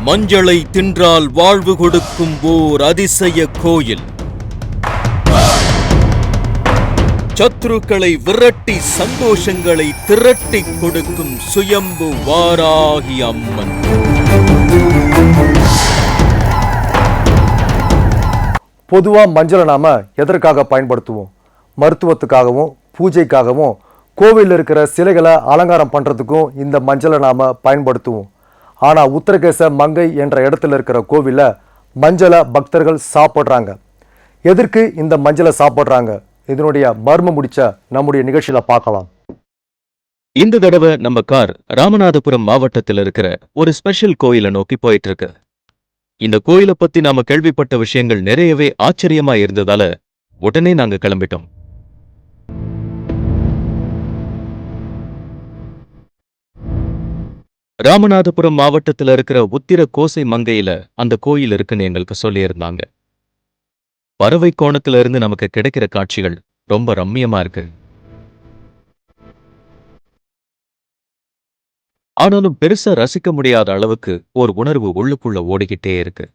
மஞ்சளை தின்றால் வாழ்வு கொடுக்கும் ஓர் அதிசய கோயில். சத்ருக்களை விரட்டி சந்தோஷங்களை திரட்டி கொடுக்கும் சுயம்பு வாராகி அம்மன். பொதுவா மஞ்சளை நாம எதற்காக பயன்படுத்துவோம்? மருத்துவத்துக்காகவும் பூஜைக்காகவும் கோவிலில் இருக்கிற சிலைகளை அலங்காரம் பண்றதுக்கும் இந்த மஞ்சளை நாம பயன்படுத்துவோம். ஆனா உத்தரகேச மங்கை என்ற இடத்துல இருக்கிற கோவில்ல மஞ்சளை பக்தர்கள் சாப்பிடுறாங்க. எதற்கு இந்த மஞ்சளை சாப்பிடுறாங்க? இதனுடைய மர்மம் முடிச்ச நம்முடைய நிகழ்ச்சியில பார்க்கலாம். இந்த தடவை நம்ம கார் ராமநாதபுரம் மாவட்டத்தில் இருக்கிற ஒரு ஸ்பெஷல் கோயிலை நோக்கி போயிட்டு இருக்கு. இந்த கோயிலை பத்தி நாம கேள்விப்பட்ட விஷயங்கள் நிறையவே ஆச்சரியமா இருந்ததால உடனே நாங்க கிளம்பிட்டோம். ராமநாதபுரம் மாவட்டத்தில் இருக்கிற உத்திர கோசை மங்கையில அந்த கோயில் இருக்குன்னு எங்களுக்கு சொல்லியிருந்தாங்க. பறவை கோணத்துல இருந்து நமக்கு கிடைக்கிற காட்சிகள் ரொம்ப ரம்மியமா இருக்கு. ஆனாலும் பெருசா ரசிக்க முடியாத அளவுக்கு ஒரு உணர்வு உள்ளுக்குள்ள ஓடிக்கிட்டே இருக்கு.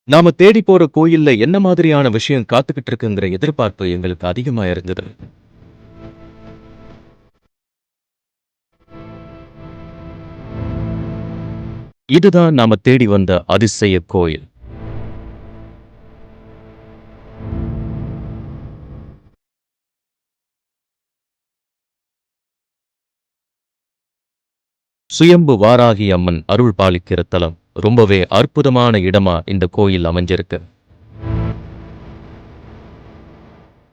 நாம தேடி போற கோயில்ல என்ன மாதிரியான விஷயம் காத்துக்கிட்டு இருக்குங்கிற எதிர்பார்ப்பு எங்களுக்கு அதிகமா இருந்தது. இதுதான் நாம தேடி வந்த அதிசய கோயில். சுயம்பு வாராகி அம்மன் அருள் பாலிக்கிற தலம். ரொம்பவே அற்புதமான இடமா இந்த கோயில் அமைஞ்சிருக்கு.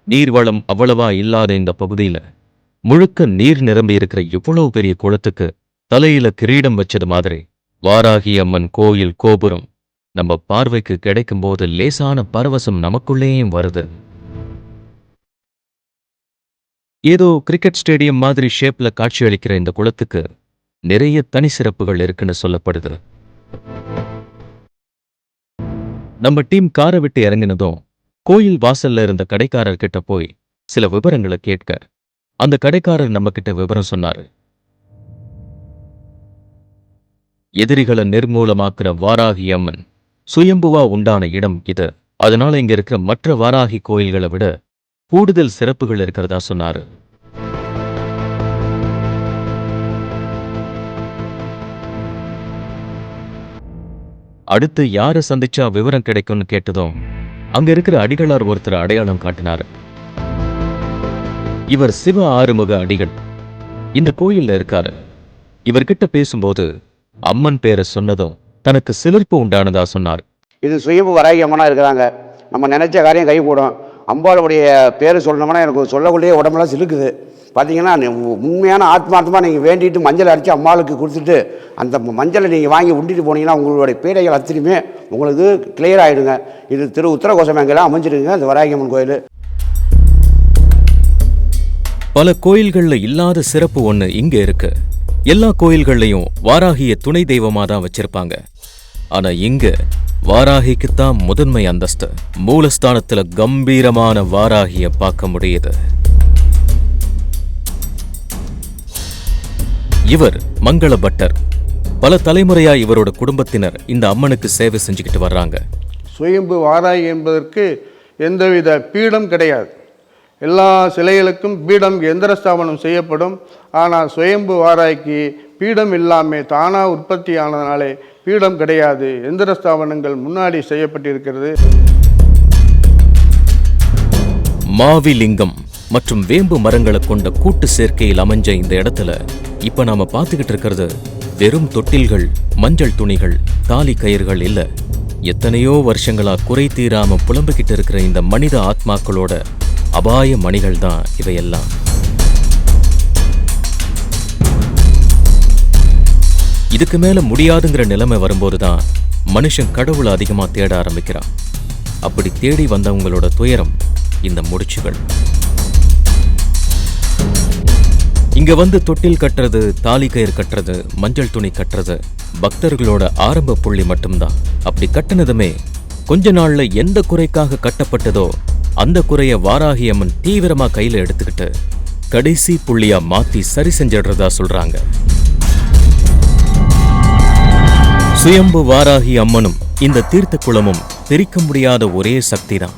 நீர்வளம் அவ்வளவா இல்லாத இந்த பகுதியில முழுக்க நீர் நிரம்பி இருக்கிற இவ்வளவு பெரிய குளத்துக்கு தலையில கிரீடம் வச்சது மாதிரி வாராகி அம்மன் கோயில் கோபுரம் நம்ம பார்வைக்கு கிடைக்கும் போது லேசான பரவசம் நமக்குள்ளேயும் வருது. ஏதோ கிரிக்கெட் ஸ்டேடியம் மாதிரி ஷேப்ல காட்சியளிக்கிற இந்த குளத்துக்கு நிறைய தனி சிறப்புகள் இருக்குன்னு சொல்லப்படுது. நம்ம டீம் காரை விட்டு இறங்கினதும் கோயில் வாசல்ல இருந்த கடைக்காரர் கிட்ட போய் சில விவரங்களை கேட்க அந்த கடைக்காரர் நம்ம கிட்ட விவரம் சொன்னாரு. எதிரிகளை நிர்மூலமாக்குற வாராகி அம்மன் சுயம்புவா உண்டான இடம் இது. அதனால இங்க இருக்கிற மற்ற வாராகி கோயில்களை விட கூடுதல் சிறப்புகள் இருக்கிறதா சொன்னாரு. அடுத்து யாரை சந்திச்சா விவரம் கிடைக்கும்னு கேட்டதும் அங்க இருக்கிற அடிகளார் ஒருத்தர் அடையாளம் காட்டினாரு. இவர் சிவ ஆறுமுக அடிகள். இந்த கோயில்ல இருக்காரு. இவர்கிட்ட பேசும்போது அம்மன் பேரை சொன்னதும் தனக்கு சிலிர்ப்பு உண்டானதா சொன்னார். இது சுயம்பு வராகி அம்மனா இருக்கிறாங்க. நம்ம நினைச்ச காரியம் கை கூடும். அம்பாளுடைய பேரை சொல்லணும்னா எனக்கு சொல்லக்கூடிய உடம்பெல்லாம் சிலுக்குது. பார்த்தீங்கன்னா உண்மையான ஆத்மார்த்தமாக நீங்கள் வேண்டிட்டு மஞ்சள் அரைச்சி அம்மாளுக்கு கொடுத்துட்டு அந்த மஞ்சளை நீங்கள் வாங்கி உண்டிட்டு போனீங்கன்னா உங்களுடைய பீடைகள் அத்தனையுமே உங்களுக்கு கிளியர் ஆகிடுங்க. இது உத்திரகோசமங்கலம் அமைஞ்சிருக்குங்க இந்த வராகி அம்மன் கோயில். பல கோயில்கள்ல இல்லாத சிறப்பு ஒண்ணு இங்க இருக்கு. எல்லா கோயில்கள்லையும் வாராகிய துணை தெய்வமா தான் வச்சிருப்பாங்க. ஆனா இங்க வாராகிக்குத்தான் முதன்மை அந்தஸ்து. மூலஸ்தானத்துல கம்பீரமான வாராகிய பார்க்க முடியுது. இவர் மங்கள பட்டர். பல தலைமுறையா இவரோட குடும்பத்தினர் இந்த அம்மனுக்கு சேவை செஞ்சுக்கிட்டு வர்றாங்க. சுயம்பு வாராகி என்பதற்கு எந்தவித பீடம் கிடையாது. எல்லா சிலைகளுக்கும் பீடம் எந்திர ஸ்தாபனம் செய்யப்படும். ஆனால் சுயம்பு வாராய்க்கு பீடம் இல்லாமல் தானாக உற்பத்தி ஆனதுனாலே பீடம் கிடையாது. எந்திர ஸ்தாபனங்கள் முன்னாடி செய்யப்பட்டிருக்கிறது. மாவிலிங்கம் மற்றும் வேம்பு மரங்களை கொண்ட கூட்டு சேர்க்கையில் அமைஞ்ச இந்த இடத்துல இப்ப நாம பார்த்துக்கிட்டு இருக்கிறது வெறும் தொட்டில்கள், மஞ்சள் துணிகள், தாலி கயிறுகள் இல்ல. எத்தனையோ வருஷங்களா குறை தீராம புலம்பிக்கிட்டு இருக்கிற இந்த மனித ஆத்மாக்களோட அபாய மணிகள் தான் இவையெல்லாம். இதுக்கு மேல முடியாதுங்கிற நிலைமை வரும்போதுதான் மனுஷன் கடவுளை அதிகமா தேட ஆரம்பிக்கிறான். அப்படி தேடி வந்தவங்களோட துயரம் இந்த முடிச்சுகள். இங்க வந்து தொட்டில் கட்டுறது, தாலி கயிறு கட்டுறது, மஞ்சள் துணி கட்டுறது பக்தர்களோட ஆரம்ப புள்ளி மட்டும்தான். அப்படி கட்டினதுமே கொஞ்ச நாள்ல எந்த குறைக்காக கட்டப்பட்டதோ அந்த குறைய வாராகி அம்மன் தீவிரமா கையில எடுத்துக்கிட்டு கடைசி புள்ளியா மாத்தி சரி செஞ்சிடுறதா சொல்றாங்க. சுயம்பு வாராகி அம்மனும் இந்த தீர்த்த குளமும் பிரிக்க முடியாத ஒரே சக்திதான்.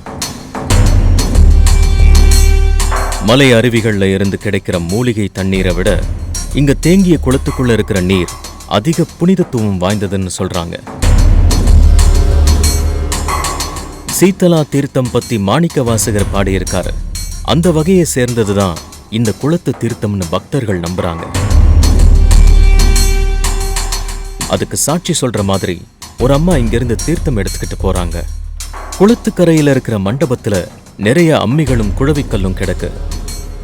மலை அருவிகள்ல இருந்து கிடைக்கிற மூலிகை தண்ணீரை விட இங்க தேங்கிய குளத்துக்குள்ள இருக்கிற நீர் அதிக புனிதத்துவம் வாய்ந்ததுன்னு சொல்றாங்க. சீத்தலா தீர்த்தம் பத்தி மாணிக்க வாசகர் பாடியிருக்காரு. அந்த வகையை சேர்ந்ததுதான் இந்த குளத்து தீர்த்தம்னு பக்தர்கள் நம்புறாங்க. அதுக்கு சாட்சி சொல்ற மாதிரி ஒரு அம்மா இங்கிருந்து தீர்த்தம் எடுத்துக்கிட்டு போறாங்க. குளத்துக்கரையில இருக்கிற மண்டபத்துல நிறைய அம்மிகளும் குழவிக்கல்லும் கிடக்கு.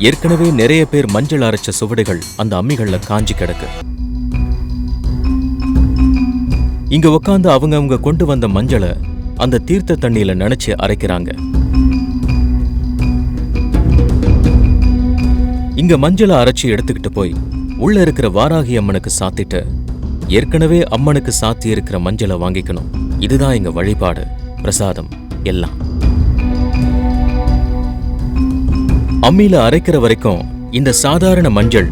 ஏற்கனவே நிறைய பேர் மஞ்சள் அரைச்ச சுவடுகள் அந்த அம்மிகள்ல காஞ்சி கிடக்கு. இங்க உட்காந்து அவங்க கொண்டு வந்த மஞ்சளை அந்த தீர்த்த தண்ணியில நினைச்சு அரைக்கிறாங்க. இங்க மஞ்சளை அரைச்சி எடுத்துக்கிட்டு போய் உள்ள இருக்கிற வாராகி அம்மனுக்கு சாத்திட்டு ஏற்கனவே அம்மனுக்கு சாத்தி இருக்கிற மஞ்சளை வாங்கிக்கணும். இதுதான் இங்க வழிபாடு, பிரசாதம் எல்லாம். அம்மியில அரைக்கிற வரைக்கும் இந்த சாதாரண மஞ்சள்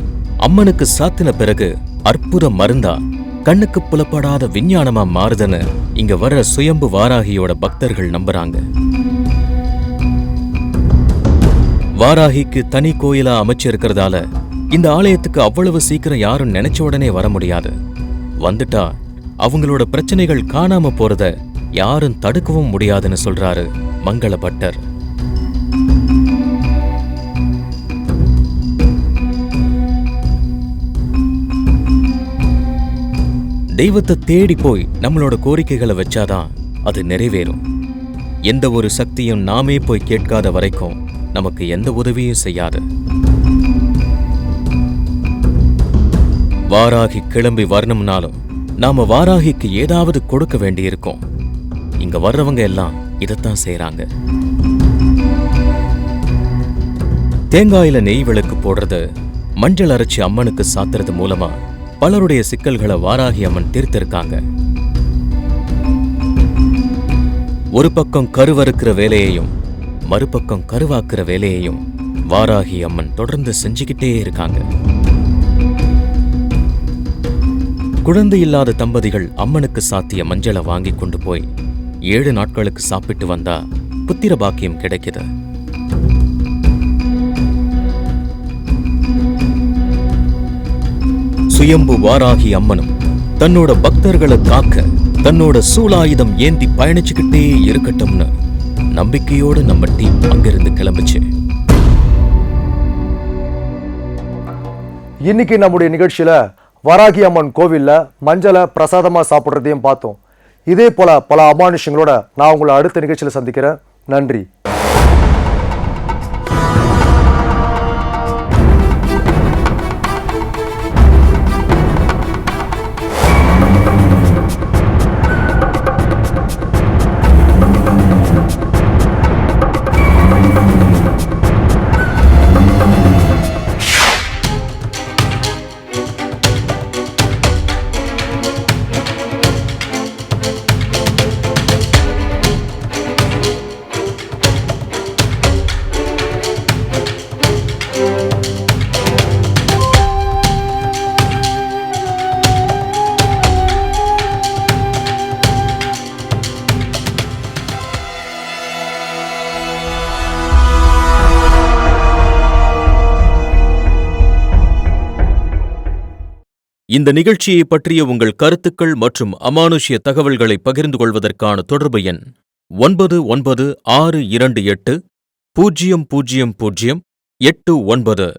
அம்மனுக்கு சாத்தின பிறகு அற்புத மருந்தா கண்ணுக்கு புலப்படாத விஞ்ஞானமா மாறுதுன்னு இங்க வர்ற சுயம்பு வாராகியோட பக்தர்கள் நம்புறாங்க. வாராகிக்கு தனி கோயிலா அமைச்சிருக்கிறதால இந்த ஆலயத்துக்கு அவ்வளவு சீக்கிரம் யாரும் நினைச்ச உடனே வர முடியாது. வந்துட்டா அவங்களோட பிரச்சனைகள் காணாம போறத யாரும் தடுக்கவும் முடியாதுன்னு சொல்றாரு மங்கள பட்டர். தெய்வத்தை தேடி போய் நம்மளோட கோரிக்கைகளை வச்சாதான் அது நிறைவேறும். எந்த ஒரு சக்தியும் நாமே போய் கேட்காத வரைக்கும் நமக்கு எந்த உதவியும் செய்யாது. வாராகி கிளம்பி வரணும்னாலும் நாம வாராகிக்கு ஏதாவது கொடுக்க வேண்டியிருக்கும். இங்க வர்றவங்க எல்லாம் இதைத்தான் செய்யறாங்க. தேங்காயில நெய் விளக்கு போடுறது, மஞ்சள் அரைச்சி அம்மனுக்கு சாத்துறது மூலமா பலருடைய சிக்கல்களை வாராகி அம்மன் தீர்த்திருக்காங்க. ஒரு பக்கம் கருவறுக்கிற வேலையையும் மறுபக்கம் கருவாக்குற வேலையையும் வாராகி அம்மன் தொடர்ந்து செஞ்சுக்கிட்டே இருக்காங்க. குழந்தை இல்லாத தம்பதிகள் அம்மனுக்கு சாத்திய மஞ்சளை வாங்கி கொண்டு போய் 7 நாட்களுக்கு சாப்பிட்டு வந்தா புத்திர பாக்கியம் கிடைக்குது. சுயம்பு வாராகி அம்மனும் தன்னோட பக்தர்களை காக்க தன்னோட சூலாயுதம் ஏந்தி பயணிச்சுக்கிட்டே இருக்கட்டும்னு நம்பிக்கையோடு நம்ம டீம் அங்கிருந்து கிளம்பிச்சு. இன்னைக்கு நம்முடைய நிகழ்ச்சியில வாராகி அம்மன் கோவில்ல மஞ்சளை பிரசாதமா சாப்பிட்றதையும் பார்த்தோம். இதே போல பல அமானுஷங்களோட நான் உங்களை அடுத்த நிகழ்ச்சியில சந்திக்கிறேன். நன்றி. இந்த நிகழ்ச்சியை பற்றிய உங்கள் கருத்துக்கள் மற்றும் அமானுஷ்ய தகவல்களை பகிர்ந்து கொள்வதற்கான தொடர்பு எண் 9962800089.